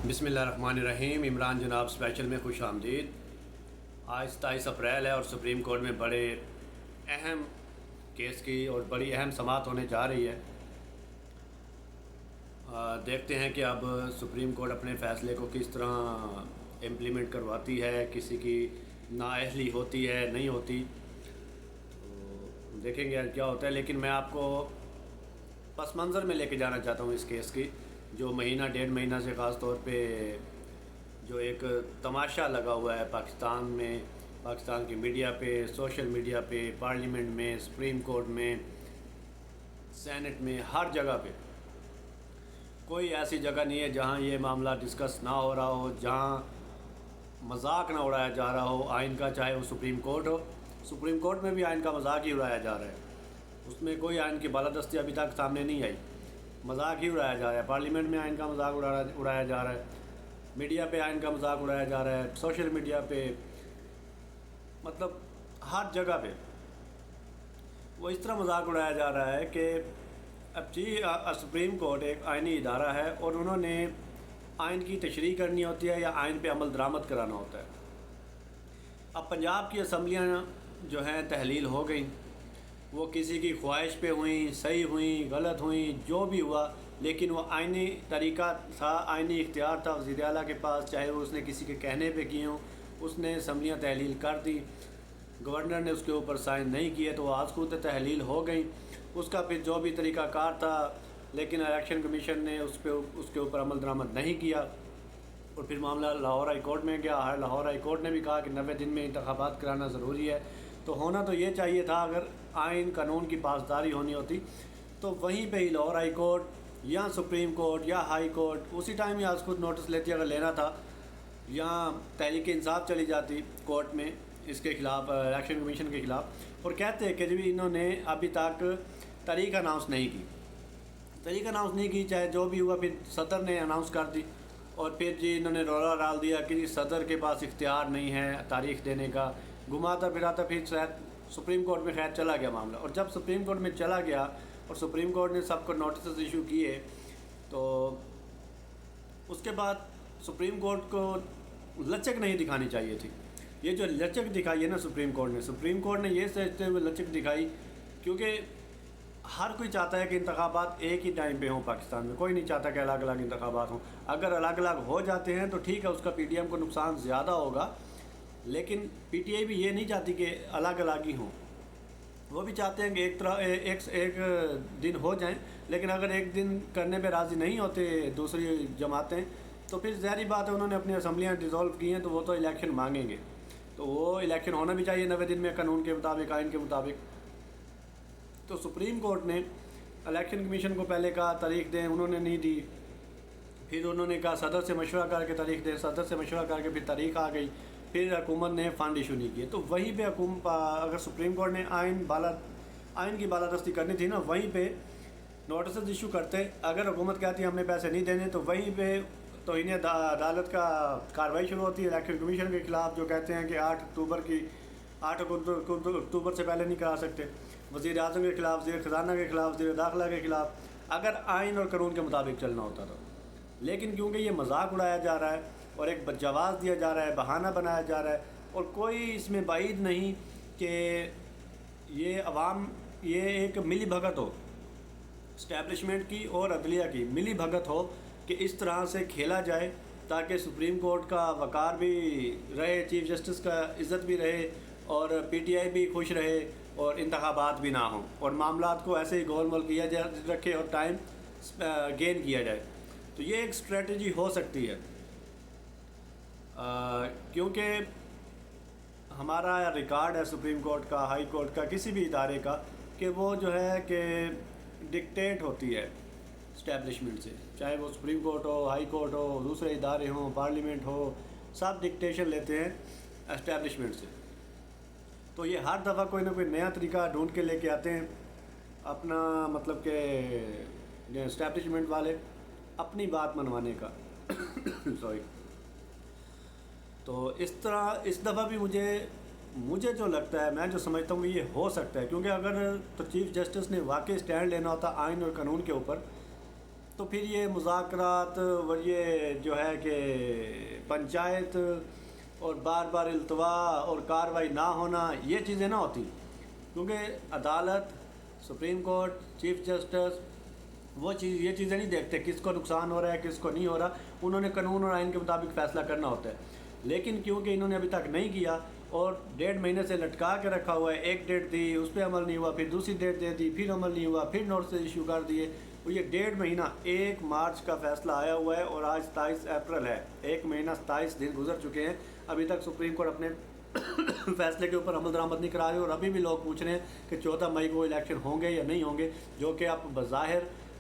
بسم اللہ الرحمن الرحیم۔ عمران جناب اسپیشل میں خوش آمدید۔ آج 27 اپریل ہے اور سپریم کورٹ میں بڑے اہم کیس کی اور بڑی اہم سماعت ہونے جا رہی ہے۔ دیکھتے ہیں کہ اب سپریم کورٹ اپنے فیصلے کو کس طرح امپلیمنٹ کرواتی ہے، کسی کی نااہلی ہوتی ہے نہیں ہوتی، تو دیکھیں گے کیا ہوتا ہے۔ لیکن میں آپ کو پس منظر میں لے کے جانا چاہتا ہوں اس کیس کی، جو مہینہ ڈیڑھ مہینہ سے خاص طور پہ جو ایک تماشا لگا ہوا ہے پاکستان میں، پاکستان کی میڈیا پہ، سوشل میڈیا پہ، پارلیمنٹ میں، سپریم کورٹ میں، سینٹ میں، ہر جگہ پہ کوئی ایسی جگہ نہیں ہے جہاں یہ معاملہ ڈسکس نہ ہو رہا ہو، جہاں مذاق نہ اڑایا جا رہا ہو آئین کا، چاہے وہ سپریم کورٹ ہو۔ سپریم کورٹ میں بھی آئین کا مذاق ہی اڑایا جا رہا ہے، اس میں کوئی آئین کی بالادستی ابھی تک سامنے نہیں آئی، مذاق ہی اڑایا جا رہا ہے۔ پارلیمنٹ میں آئین کا مذاق اڑایا جا رہا ہے، میڈیا پہ آئین کا مذاق اڑایا جا رہا ہے، سوشل میڈیا پہ، مطلب ہر جگہ پہ وہ اس طرح مذاق اڑایا جا رہا ہے کہ اب سپریم کورٹ ایک آئینی ادارہ ہے اور انہوں نے آئین کی تشریح کرنی ہوتی ہے یا آئین پہ عمل درآمد کرانا ہوتا ہے۔ اب پنجاب کی اسمبلیاں جو ہیں تحلیل ہو گئیں، وہ کسی کی خواہش پہ ہوئیں، صحیح ہوئیں، غلط ہوئیں، جو بھی ہوا، لیکن وہ آئینی طریقہ تھا، آئینی اختیار تھا وزیر اعلیٰ کے پاس، چاہے وہ اس نے کسی کے کہنے پہ کیے ہوں، اس نے اسمبلیاں تحلیل کر دی، گورنر نے اس کے اوپر سائن نہیں کیے تو وہ آج خود تحلیل ہو گئیں، اس کا پھر جو بھی طریقہ کار تھا، لیکن الیکشن کمیشن نے اس کے اوپر عمل درآمد نہیں کیا، اور پھر معاملہ لاہور ہائی کورٹ میں گیا۔ لاہور ہائی کورٹ نے بھی کہا کہ 90 دن میں انتخابات کرانا ضروری ہے، تو ہونا تو یہ چاہیے تھا، اگر آئین قانون کی پاسداری ہونی ہوتی تو وہیں پہ ہی لاہور ہائی کورٹ یا سپریم کورٹ یا ہائی کورٹ اسی ٹائم ہی آج خود نوٹس لیتی اگر لینا تھا، یا تحریک انصاف چلی جاتی کورٹ میں اس کے خلاف، الیکشن کمیشن کے خلاف، اور کہتے ہیں کہ جب انہوں نے ابھی تک تاریخ اناؤنس نہیں کی، چاہے جو بھی ہوا، پھر صدر نے اناؤنس کر دی، اور پھر انہوں نے رولا ڈال دیا کہ صدر کے پاس اختیار نہیں ہے تاریخ دینے کا، گھماتا پھراتا پھر شاید سپریم کورٹ میں خیر چلا گیا معاملہ، اور جب سپریم کورٹ میں چلا گیا اور سپریم کورٹ نے سب کو نوٹسز ایشو کیے، تو اس کے بعد سپریم کورٹ کو لچک نہیں دکھانی چاہیے تھی۔ یہ جو لچک دکھائی ہے نا سپریم کورٹ نے یہ سوچتے ہوئے لچک دکھائی، کیونکہ ہر کوئی چاہتا ہے کہ انتخابات ایک ہی ٹائم پہ ہوں پاکستان میں، کوئی نہیں چاہتا کہ الگ الگ انتخابات ہوں۔ اگر الگ الگ ہو جاتے ہیں تو ٹھیک ہے، اس کا پی ڈی ایم کو نقصان زیادہ ہوگا، لیکن پی ٹی آئی بھی یہ نہیں چاہتی کہ الگ الگ ہی ہوں، وہ بھی چاہتے ہیں کہ ایک دن ہو جائیں، لیکن اگر ایک دن کرنے پہ راضی نہیں ہوتے دوسری جماعتیں، تو پھر ظاہری بات ہے انہوں نے اپنی اسمبلیاں ڈیزولو کی ہیں تو وہ تو الیکشن مانگیں گے، تو وہ الیکشن ہونا بھی چاہیے 90 دن میں قانون کے مطابق، آئین کے مطابق۔ تو سپریم کورٹ نے الیکشن کمیشن کو پہلے کہا تاریخ دیں، انہوں نے نہیں دی، پھر انہوں نے کہا صدر سے مشورہ کر کے تاریخ دیں، صدر سے مشورہ کر کے پھر تاریخ آ گئی، پھر حکومت نے فنڈ ایشو نہیں کیے، تو وہیں پہ اگر سپریم کورٹ نے آئین کی بالادستی کرنی تھی نا، وہیں پہ نوٹسز ایشو کرتے۔ اگر حکومت کہتی ہے ہم نے پیسے نہیں دینے، تو وہیں پہ توہین عدالت کا کارروائی شروع ہوتی ہے الیکشن کمیشن کے خلاف، جو کہتے ہیں کہ 8 اکتوبر سے پہلے نہیں کرا سکتے، وزیر اعظم کے خلاف، وزیر خزانہ کے خلاف، وزیر داخلہ کے خلاف، اگر آئین اور قانون کے مطابق چلنا ہوتا تھا۔ لیکن کیونکہ یہ مذاق اڑایا جا رہا ہے اور ایک جواز دیا جا رہا ہے، بہانہ بنایا جا رہا ہے، اور کوئی اس میں بعید نہیں کہ یہ ایک ملی بھگت ہو، اسٹیبلشمنٹ کی اور عدلیہ کی ملی بھگت ہو کہ اس طرح سے کھیلا جائے تاکہ سپریم کورٹ کا وقار بھی رہے، چیف جسٹس کا عزت بھی رہے، اور پی ٹی آئی بھی خوش رہے، اور انتخابات بھی نہ ہوں، اور معاملات کو ایسے ہی گول مول کیا جائے رکھے اور ٹائم گین کیا جائے۔ تو یہ ایک اسٹریٹجی ہو سکتی ہے، کیونکہ ہمارا ریکارڈ ہے سپریم کورٹ کا، ہائی کورٹ کا، کسی بھی ادارے کا، کہ وہ جو ہے کہ ڈکٹیٹ ہوتی ہے اسٹیبلشمنٹ سے، چاہے وہ سپریم کورٹ ہو، ہائی کورٹ ہو، دوسرے ادارے ہوں، پارلیمنٹ ہو، سب ڈکٹیشن لیتے ہیں اسٹیبلشمنٹ سے۔ تو یہ ہر دفعہ کوئی نہ کوئی نیا طریقہ ڈھونڈ کے لے کے آتے ہیں، اپنا مطلب کہ اسٹیبلشمنٹ والے اپنی بات منوانے کا سوری۔ تو اس طرح اس دفعہ بھی مجھے جو لگتا ہے، میں جو سمجھتا ہوں یہ ہو سکتا ہے، کیونکہ اگر تو چیف جسٹس نے واقعی اسٹینڈ لینا ہوتا آئین اور قانون کے اوپر، تو پھر یہ مذاکرات اور یہ جو ہے کہ پنچایت اور بار بار التوا اور کارروائی نہ ہونا، یہ چیزیں نہ ہوتی، کیونکہ عدالت، سپریم کورٹ، چیف جسٹس یہ چیزیں نہیں دیکھتے کس کو نقصان ہو رہا ہے کس کو نہیں ہو رہا، انہوں نے قانون اور آئین کے مطابق فیصلہ کرنا ہوتا ہے۔ لیکن کیونکہ انہوں نے ابھی تک نہیں کیا اور 1.5 مہینے سے لٹکا کے رکھا ہوا ہے، ایک ڈیٹ دی اس پہ عمل نہیں ہوا، پھر دوسری ڈیٹ دے دی پھر عمل نہیں ہوا، پھر نوٹس ایشو کر دیے، اور یہ 1.5 مہینہ 1 مارچ کا فیصلہ آیا ہوا ہے اور آج 27 اپریل ہے، 1 مہینہ 27 دن گزر چکے ہیں، ابھی تک سپریم کورٹ اپنے فیصلے کے اوپر عمل درآمد نہیں کرا رہے، اور ابھی بھی لوگ پوچھ رہے ہیں کہ 14 مئی کو الیکشن ہوں گے یا نہیں ہوں گے، جو کہ اب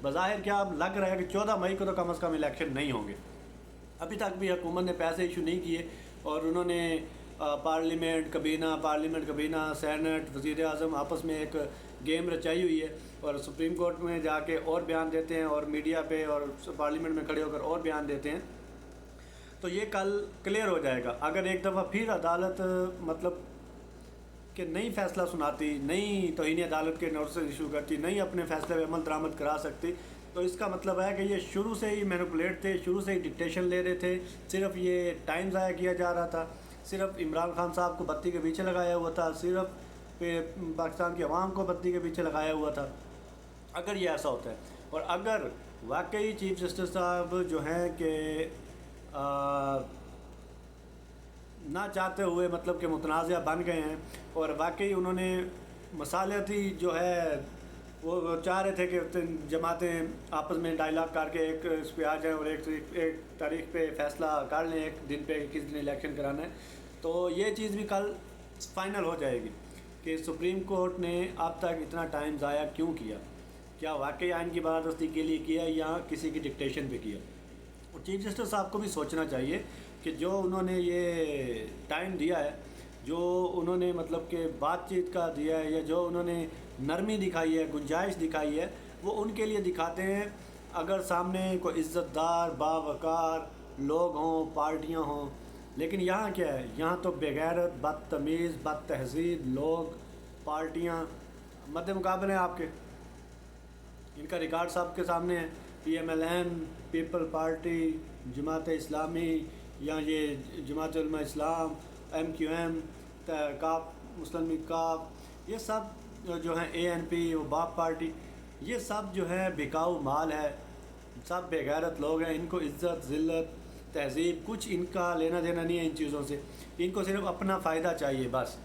بظاہر کیا اب لگ رہا ہے کہ 14 مئی کو تو کم از کم الیکشن نہیں ہوں گے۔ ابھی تک بھی حکومت نے پیسے ایشو نہیں کیے، اور انہوں نے پارلیمنٹ کابینہ سینٹ وزیر اعظم آپس میں ایک گیم رچائی ہوئی ہے، اور سپریم کورٹ میں جا کے اور بیان دیتے ہیں اور میڈیا پہ اور پارلیمنٹ میں کھڑے ہو کر اور بیان دیتے ہیں۔ تو یہ کل کلیئر ہو جائے گا، اگر ایک دفعہ پھر عدالت مطلب کہ نئی فیصلہ سناتی، نئی توہین عدالت کے نوٹس ایشو کرتی، نہیں اپنے فیصلے پہ عمل درآمد کرا سکتی، تو اس کا مطلب ہے کہ یہ شروع سے ہی مینپولیٹ تھے، شروع سے ہی ڈکٹیشن لے رہے تھے، صرف یہ ٹائم ضائع کیا جا رہا تھا، صرف عمران خان صاحب کو بتی کے پیچھے لگایا ہوا تھا، صرف پاکستان کی عوام کو بتی کے پیچھے لگایا ہوا تھا۔ اگر یہ ایسا ہوتا ہے، اور اگر واقعی چیف جسٹس صاحب جو ہیں کہ نہ چاہتے ہوئے مطلب کہ متنازع بن گئے ہیں، اور واقعی انہوں نے مصالحتی جو ہے وہ چاہ رہے تھے کہ جماعتیں آپس میں ڈائلاگ کر کے ایک اس پہ آ جائیں اور ایک تاریخ پہ فیصلہ کر لیں، ایک دن پہ کس دن الیکشن کرانا ہے، تو یہ چیز بھی کل فائنل ہو جائے گی کہ سپریم کورٹ نے اب تک اتنا ٹائم ضائع کیوں کیا، کیا واقعی آئین کی بالادستی کے لیے کیا یا کسی کی ڈکٹیشن پہ کیا۔ اور چیف جسٹس صاحب کو بھی سوچنا چاہیے کہ جو انہوں نے یہ ٹائم دیا ہے، جو انہوں نے مطلب کہ بات چیت کا دیا ہے، یا جو انہوں نے نرمی دکھائی ہے، گنجائش دکھائی ہے، وہ ان کے لیے دکھاتے ہیں اگر سامنے کوئی عزت دار باوقار لوگ ہوں، پارٹیاں ہوں۔ لیکن یہاں کیا ہے، یہاں تو بغیرت، بدتمیز، بد تہذیب لوگ، پارٹیاں مد مقابلے ہیں آپ کے، ان کا ریکارڈ سب کے سامنے ہے، P M L N, people party, Jamaat Islami, یا یہ جماعت Ulema Islam, M Q M, کاف، مسلم لیگ کاف، یہ سب جو ہیں اے این پی، وہ باپ پارٹی، یہ سب جو ہے بکاؤ مال ہے، سب بے غیرت لوگ ہیں، ان کو عزت، ذلت، تہذیب کچھ ان کا لینا دینا نہیں ہے ان چیزوں سے، ان کو صرف اپنا فائدہ چاہیے، بس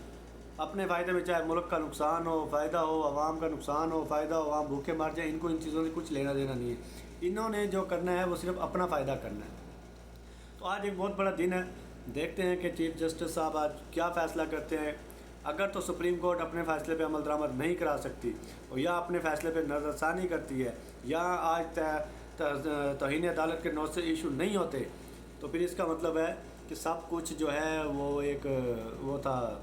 اپنے فائدے میں، چاہے ملک کا نقصان ہو، فائدہ ہو، عوام کا نقصان ہو، فائدہ ہو، عوام بھوکے مر جائیں، ان کو ان چیزوں سے کچھ لینا دینا نہیں ہے، انہوں نے جو کرنا ہے وہ صرف اپنا فائدہ کرنا ہے۔ تو آج ایک بہت بڑا دن ہے، دیکھتے ہیں کہ چیف جسٹس صاحب آج کیا فیصلہ کرتے ہیں۔ اگر تو سپریم کورٹ اپنے فیصلے پہ عمل درآمد نہیں کرا سکتی، اور یا اپنے فیصلے پہ نظر ثانی کرتی ہے، یا آج توہین عدالت کے نوٹس ایشو نہیں ہوتے، تو پھر اس کا مطلب ہے کہ سب کچھ جو ہے وہ ایک وہ تھا،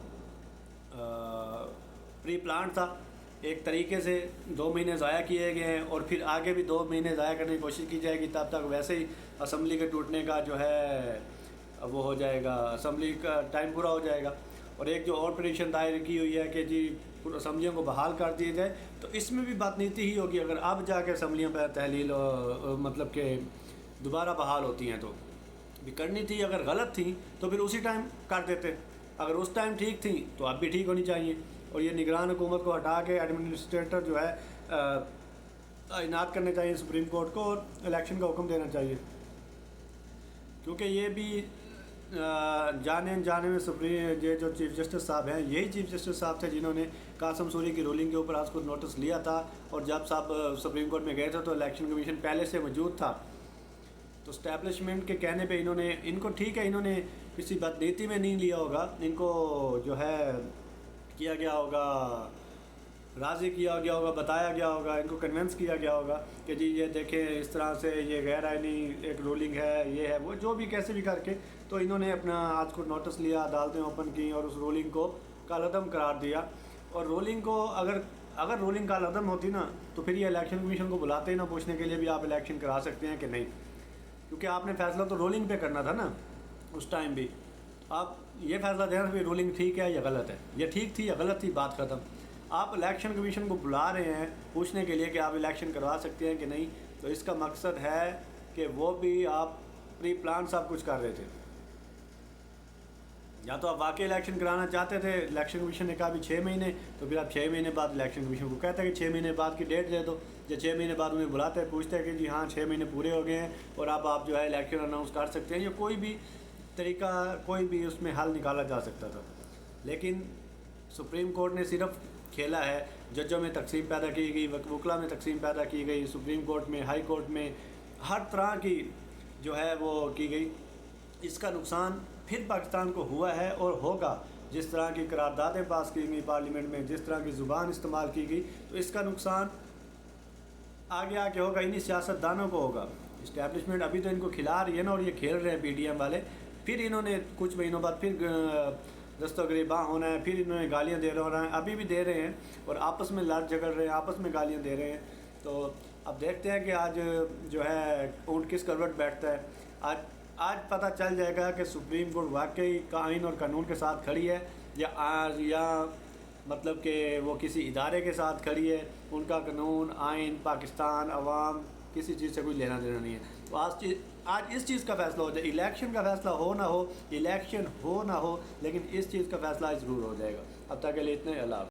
پری پلانٹ تھا، ایک طریقے سے 2 مہینے ضائع کیے گئے ہیں، اور پھر آگے بھی 2 مہینے ضائع کرنے کی کوشش کی جائے گی، تب تک ویسے ہی اسمبلی کے ٹوٹنے کا جو ہے وہ ہو جائے گا، اسمبلی کا ٹائم پورا ہو جائے گا۔ اور ایک جو اور پٹیشن دائر کی ہوئی ہے کہ جی اسمبلیوں کو بحال کر دیے جائے، تو اس میں بھی بدنیتی ہی ہوگی، اگر اب جا کے اسمبلیوں پہ تحلیل مطلب کہ دوبارہ بحال ہوتی ہیں تو بھی کرنی تھی، اگر غلط تھیں تو پھر اسی ٹائم کر دیتے، اگر اس ٹائم ٹھیک تھیں تو اب بھی ٹھیک ہونی چاہیے، اور یہ نگران حکومت کو ہٹا کے ایڈمنسٹریٹر جو ہے تعینات کرنے چاہیے سپریم کورٹ کو، اور الیکشن کا حکم دینا چاہیے، کیونکہ یہ بھی جانے میں یہ جو چیف جسٹس صاحب ہیں، یہی چیف جسٹس صاحب تھے جنہوں نے قاسم سوری کی رولنگ کے اوپر آج کو نوٹس لیا تھا، اور جب صاحب سپریم کورٹ میں گئے تھے تو الیکشن کمیشن پہلے سے موجود تھا، تو اسٹیبلشمنٹ کے کہنے پہ ان کو ٹھیک ہے، انہوں نے کسی بدنیتی میں نہیں لیا ہوگا، ان کو جو ہے کیا گیا ہوگا، راضی کیا گیا ہوگا، بتایا گیا ہوگا، ان کو کنونس کیا گیا ہوگا کہ جی یہ دیکھیں اس طرح سے یہ غیر آئینی ایک رولنگ ہے، یہ ہے وہ، جو بھی کیسے بھی کر کے، تو انہوں نے اپنا آج کو نوٹس لیا، عدالتیں اوپن کی اور اس رولنگ کو کالعدم قرار دیا، اور رولنگ کو اگر رولنگ کالعدم ہوتی نا، تو پھر یہ الیکشن کمیشن کو بلاتے ہی نہ پوچھنے کے لیے بھی آپ الیکشن کرا سکتے ہیں کہ نہیں، کیونکہ آپ نے فیصلہ تو رولنگ پہ کرنا تھا نا اس ٹائم بھی، آپ یہ فیصلہ دینا کہ رولنگ ٹھیک ہے یا غلط ہے، یہ ٹھیک تھی یا غلط تھی، بات ختم۔ آپ الیکشن کمیشن کو بلا رہے ہیں پوچھنے کے لیے کہ آپ الیکشن کروا سکتے ہیں کہ نہیں، تو اس کا مقصد ہے کہ وہ بھی آپ پری پلان سب کچھ کر رہے تھے، یا تو آپ واقعی الیکشن کرانا چاہتے تھے، الیکشن کمیشن نے کہا بھی 6 مہینے، تو پھر آپ 6 مہینے بعد الیکشن کمیشن کو کہتے ہیں کہ 6 مہینے بعد کی ڈیٹ دے دو، یا 6 مہینے بعد انہیں بلاتے ہیں، پوچھتے ہیں کہ جی ہاں 6 مہینے پورے ہو گئے ہیں اور اب آپ جو ہے الیکشن اناؤنس کر سکتے ہیں، یا کوئی بھی طریقہ، کوئی بھی اس میں حل نکالا جا سکتا تھا۔ لیکن سپریم کورٹ نے صرف کھیلا ہے، ججوں میں تقسیم پیدا کی گئی، وکلاء میں تقسیم پیدا کی گئی، سپریم کورٹ میں، ہائی کورٹ میں، ہر طرح کی جو ہے وہ کی گئی۔ اس کا نقصان پھر پاکستان کو ہوا ہے اور ہوگا، جس طرح کی قراردادیں پاس کی گئی پارلیمنٹ میں، جس طرح کی زبان استعمال کی گئی، تو اس کا نقصان آگے آگے ہوگا، انہی سیاست دانوں کو ہوگا۔ اسٹیبلشمنٹ ابھی تو ان کو کھلا رہی ہے نا، اور یہ کھیل رہے ہیں پی ڈی ایم والے، پھر انہوں نے کچھ مہینوں بعد پھر دست و گریباں ہونا ہے، پھر انہوں نے گالیاں دے رہے ہیں، ابھی بھی دے رہے ہیں، اور آپس میں لڑ جھگڑ رہے ہیں، آپس میں گالیاں دے رہے ہیں۔ تو اب دیکھتے ہیں کہ آج جو ہے اونٹ کس کروٹ بیٹھتا ہے۔ آج پتہ چل جائے گا کہ سپریم کورٹ واقعی آئین اور قانون کے ساتھ کھڑی ہے، یا مطلب کہ وہ کسی ادارے کے ساتھ کھڑی ہے، ان کا قانون، آئین، پاکستان، عوام کسی چیز سے کوئی لینا دینا نہیں ہے۔ تو آج اس چیز کا فیصلہ ہو جائے، الیکشن کا فیصلہ ہو نہ ہو، الیکشن ہو نہ ہو، لیکن اس چیز کا فیصلہ ضرور ہو جائے گا۔ اب تک کے لیے اتنے، اللہ حافظ۔